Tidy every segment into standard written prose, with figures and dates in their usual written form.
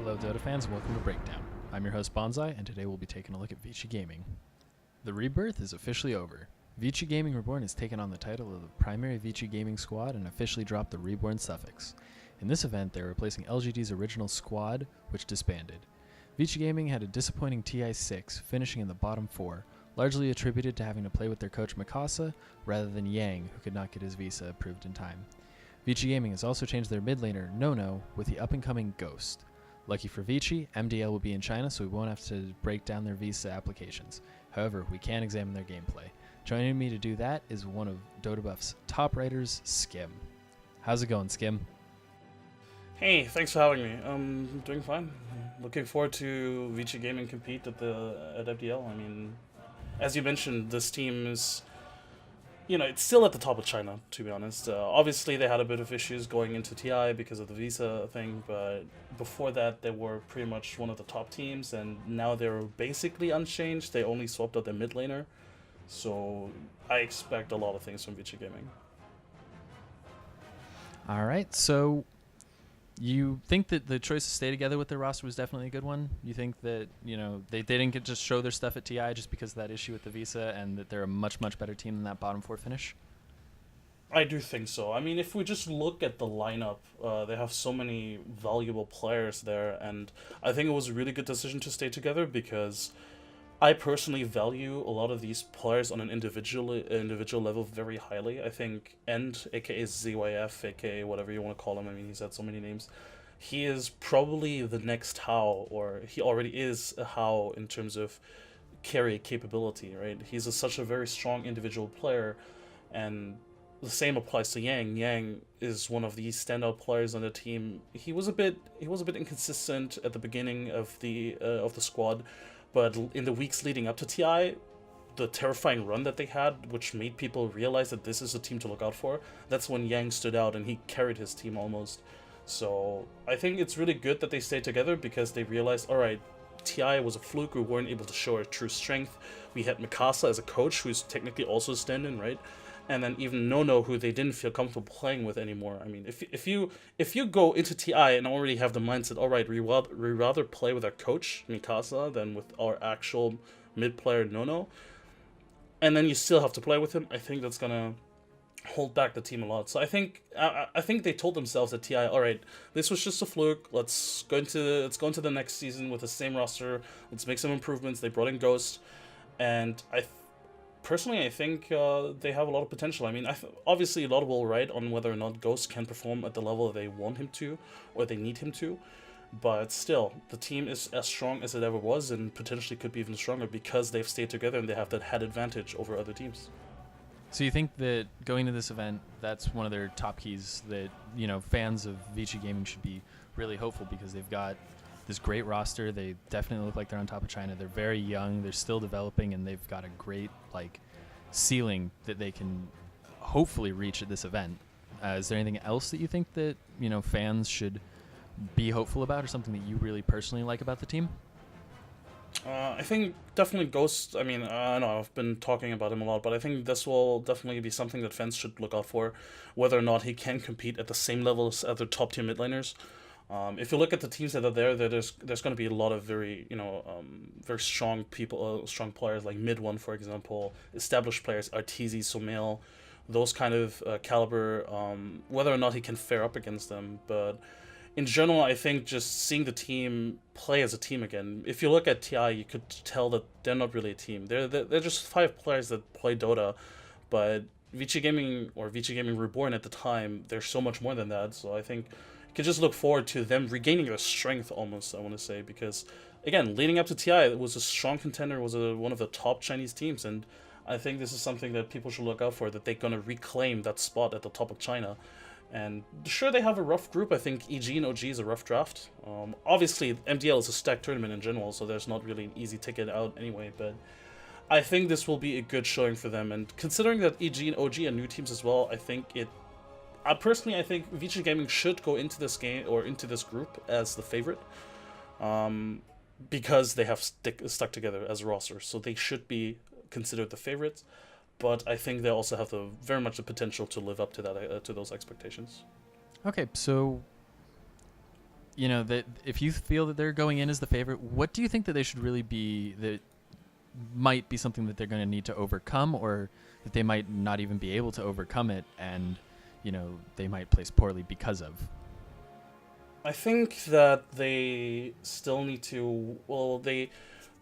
Hello Dota fans and welcome to Breakdown. I'm your host Bonsai and today we'll be taking a look at Vici Gaming. The rebirth is officially over. Vici Gaming Reborn has taken on the title of the primary Vici Gaming squad and officially dropped the Reborn suffix. In this event they are replacing LGD's original squad, which disbanded. Vici Gaming had a disappointing TI6, finishing in the bottom 4, largely attributed to having to play with their coach Mikasa rather than Yang, who could not get his visa approved in time. Vici Gaming has also changed their mid laner, Nono, with the up-and-coming Ghost. Lucky for Vici, MDL will be in China, so we won't have to break down their visa applications. However, we can examine their gameplay. Joining me to do that is one of Dota Buff's top writers, Skim. How's it going, Skim? Hey, thanks for having me. I'm doing fine. Looking forward to Vici Gaming compete at MDL. I mean, as you mentioned, this team is, it's still at the top of China, to be honest. Obviously, they had a bit of issues going into TI because of the visa thing, but before that, they were pretty much one of the top teams, and now they're basically unchanged. They only swapped out their mid laner, so I expect a lot of things from Vici Gaming. All right, so you think that the choice to stay together with their roster was definitely a good one? You think that, they didn't get to show their stuff at TI just because of that issue with the visa and that they're a much, much better team than that bottom 4 finish? I do think so. I mean, if we just look at the lineup, they have so many valuable players there, and I think it was a really good decision to stay together because I personally value a lot of these players on an individual level very highly. I think End, aka ZYF, aka whatever you want to call him, I mean, he's had so many names. He is probably the next How, or he already is a How in terms of carry capability, right? He's such a very strong individual player, and the same applies to Yang. Yang is one of the standout players on the team. He was a bit inconsistent at the beginning of the squad, but in the weeks leading up to TI, the terrifying run that they had, which made people realize that this is a team to look out for, that's when Yang stood out and he carried his team almost. So I think it's really good that they stayed together because they realized, alright, TI was a fluke, we weren't able to show our true strength. We had Mikasa as a coach, who's technically also a stand-in, right? And then even Nono, who they didn't feel comfortable playing with anymore. I mean, if you go into TI and already have the mindset, all right, we rather play with our coach Mikasa than with our actual mid player Nono, and then you still have to play with him, I think that's gonna hold back the team a lot. So I think they told themselves at TI, all right, this was just a fluke. Let's go into the next season with the same roster. Let's make some improvements. They brought in Ghost, and personally, I think they have a lot of potential. I mean, obviously a lot will write on whether or not Ghost can perform at the level they want him to, or they need him to. But still, the team is as strong as it ever was, and potentially could be even stronger because they've stayed together and they have that head advantage over other teams. So you think that going to this event, that's one of their top keys that, fans of Vici Gaming should be really hopeful because they've got this great roster. They definitely look like they're on top of China. They're very young. They're still developing, and they've got a great ceiling that they can hopefully reach at this event. Is there anything else that you think that fans should be hopeful about, or something that you really personally like about the team? I think definitely Ghost. I mean, I know I've been talking about him a lot, but I think this will definitely be something that fans should look out for, whether or not he can compete at the same level as other top tier mid laners. If you look at the teams that are there's going to be a lot of very very strong people, strong players like Mid One, for example, established players, Arteezy, Somail, those kind of caliber. Whether or not he can fare up against them, but in general, I think just seeing the team play as a team again. If you look at TI, you could tell that they're not really a team. They're just 5 players that play Dota, but Vici Gaming or Vici Gaming Reborn at the time, they're so much more than that. So I think could just look forward to them regaining their strength almost, I want to say, because again, leading up to TI, it was a strong contender, was one of the top Chinese teams, and I think this is something that people should look out for, that they're going to reclaim that spot at the top of China. And sure, they have a rough group. I think EG and OG is a rough draft. Obviously, MDL is a stacked tournament in general, so there's not really an easy ticket out anyway, but I think this will be a good showing for them, and considering that EG and OG are new teams as well, I think personally, I think Vici Gaming should go into this game or into this group as the favorite, because they have stuck together as a roster, so they should be considered the favorites. But I think they also have very much the potential to live up to that to those expectations. Okay, so you know, that if you feel that they're going in as the favorite, what do you think that they should really be, that might be something that they're going to need to overcome, or that they might not even be able to overcome it, and, you know, they might place poorly because of? I think that they still need to. Well,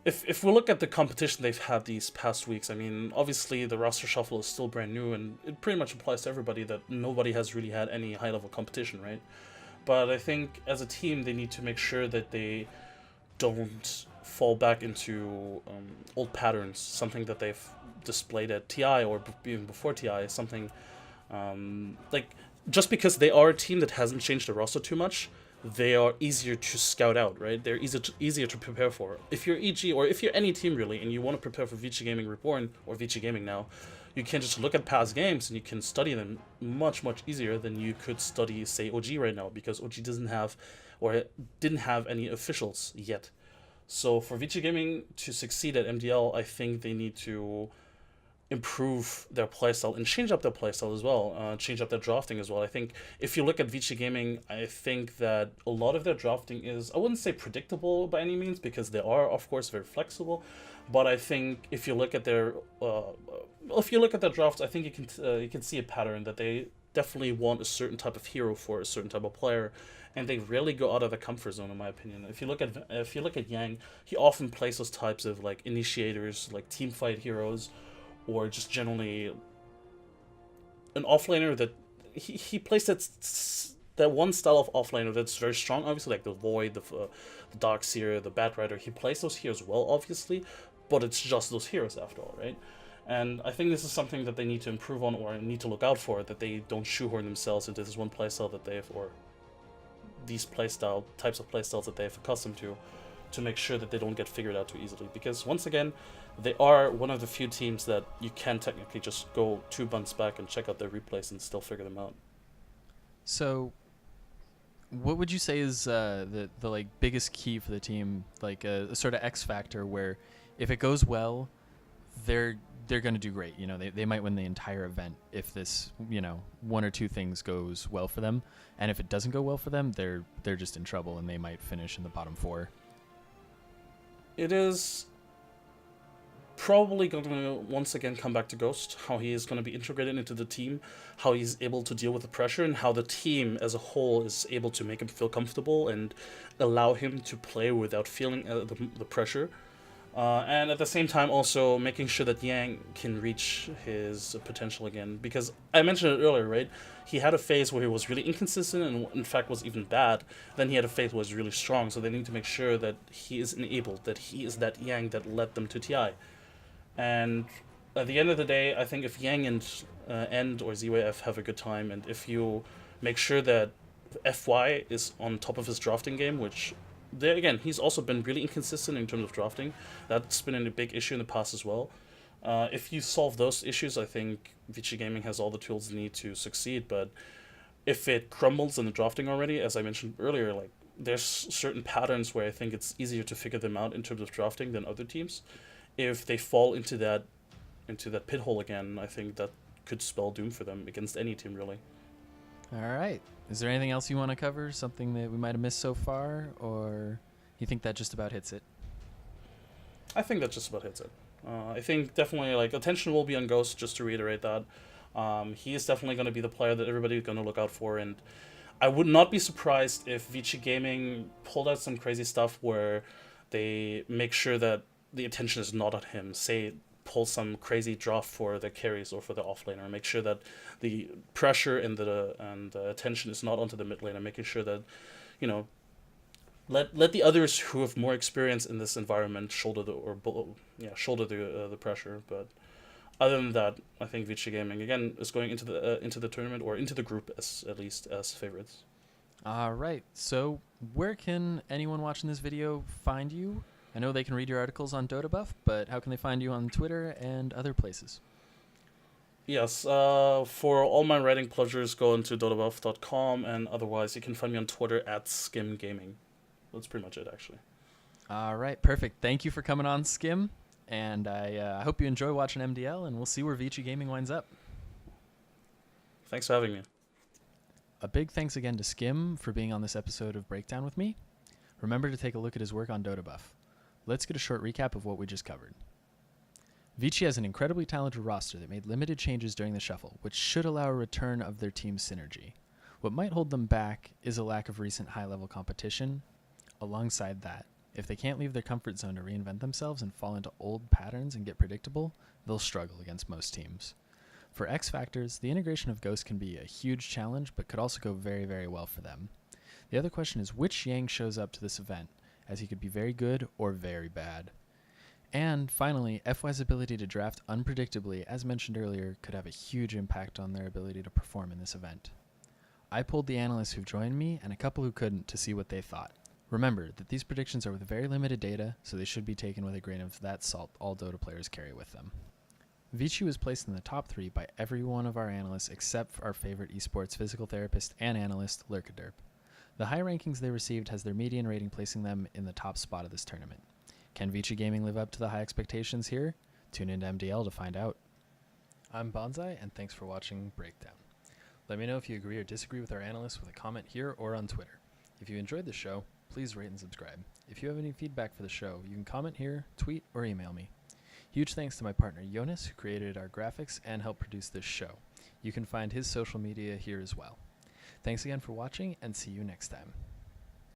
if we look at the competition they've had these past weeks, I mean, obviously the roster shuffle is still brand new, and it pretty much applies to everybody that nobody has really had any high level competition, right? But I think as a team, they need to make sure that they don't fall back into old patterns, something that they've displayed at TI or even before TI, something like just because they are a team that hasn't changed the roster too much, they are easier to scout out, right? They're easier to prepare for. If you're EG or if you're any team really, and you want to prepare for Vici Gaming Reborn or Vici Gaming now, you can just look at past games and you can study them much easier than you could study, say, OG right now, because OG doesn't have or didn't have any officials yet. So for Vici Gaming to succeed at MDL, I think they need to improve their playstyle and change up their playstyle as well, change up their drafting as well. I think if you look at Vici Gaming, I think that a lot of their drafting is, I wouldn't say predictable by any means, because they are, of course, very flexible. But I think if you look at their drafts, I think you can see a pattern that they definitely want a certain type of hero for a certain type of player, and they rarely go out of their comfort zone, in my opinion. If you look at Yang, he often plays those types of like initiators, like team fight heroes, or just generally an offlaner that he plays that one style of offlaner that's very strong, obviously, like the Void, the Darkseer, the Batrider. He plays those heroes well, obviously, but it's just those heroes after all, right? And I think this is something that they need to improve on or need to look out for, that they don't shoehorn themselves into this one playstyle that they have, or these types of playstyles that they have accustomed to make sure that they don't get figured out too easily. Because once again, they are one of the few teams that you can technically just go 2 months back and check out their replays and still figure them out. So what would you say is the like biggest key for the team, like a sort of X factor where if it goes well, they're going to do great. You know, they might win the entire event if this, you know, 1 or 2 things goes well for them. And if it doesn't go well for them, they're just in trouble and they might finish in the bottom 4. It is probably going to once again come back to Ghost, how he is going to be integrated into the team, how he's able to deal with the pressure, and how the team as a whole is able to make him feel comfortable and allow him to play without feeling the pressure. And at the same time also making sure that Yang can reach his potential again. Because I mentioned it earlier, right? He had a phase where he was really inconsistent and in fact was even bad. Then he had a phase where he was really strong. So they need to make sure that he is enabled, that he is that Yang that led them to TI. And at the end of the day, I think if Yang and End or ZYF have a good time, and if you make sure that FY is on top of his drafting game, which there again, he's also been really inconsistent in terms of drafting. That's been a big issue in the past as well. If you solve those issues, I think Vici Gaming has all the tools they need to succeed. But if it crumbles in the drafting already, as I mentioned earlier, like there's certain patterns where I think it's easier to figure them out in terms of drafting than other teams. If they fall into that pit hole again, I think that could spell doom for them against any team, really. All right. Is there anything else you want to cover? Something that we might have missed so far? Or you think that just about hits it? I think that just about hits it. I think definitely like attention will be on Ghost, just to reiterate that. He is definitely going to be the player that everybody's going to look out for. And I would not be surprised if Vici Gaming pulled out some crazy stuff where they make sure that the attention is not on him. Say, pull some crazy draft for the carries or for the offlaner, make sure that the pressure and the attention is not onto the mid laner, making sure that, you know, let the others who have more experience in this environment shoulder the pressure. But other than that, I think Vici Gaming again is going into the tournament, or into the group at least as favorites. All right. So where can anyone watching this video find you? I know they can read your articles on Dota Buff, but how can they find you on Twitter and other places? Yes, for all my writing pleasures, go into dotabuff.com, and otherwise you can find me on Twitter at Skim Gaming. That's pretty much it, actually. All right, perfect. Thank you for coming on, Skim, and I hope you enjoy watching MDL, and we'll see where Vici Gaming winds up. Thanks for having me. A big thanks again to Skim for being on this episode of Breakdown with me. Remember to take a look at his work on Dota Buff. Let's get a short recap of what we just covered. Vici has an incredibly talented roster that made limited changes during the shuffle, which should allow a return of their team's synergy. What might hold them back is a lack of recent high-level competition. Alongside that, if they can't leave their comfort zone to reinvent themselves and fall into old patterns and get predictable, they'll struggle against most teams. For X Factors, the integration of Ghost can be a huge challenge, but could also go very, very well for them. The other question is which Yang shows up to this event, as he could be very good or very bad. And finally, FY's ability to draft unpredictably, as mentioned earlier, could have a huge impact on their ability to perform in this event. I pulled the analysts who've joined me and a couple who couldn't to see what they thought. Remember that these predictions are with very limited data, so they should be taken with a grain of that salt all Dota players carry with them. Vici was placed in the top 3 by every one of our analysts except for our favorite esports physical therapist and analyst, Lurkaderp. The high rankings they received has their median rating placing them in the top spot of this tournament. Can Vici Gaming live up to the high expectations here? Tune into MDL to find out. I'm Bonsai, and thanks for watching Breakdown. Let me know if you agree or disagree with our analysts with a comment here or on Twitter. If you enjoyed the show, please rate and subscribe. If you have any feedback for the show, you can comment here, tweet, or email me. Huge thanks to my partner Jonas, who created our graphics and helped produce this show. You can find his social media here as well. Thanks again for watching, and see you next time.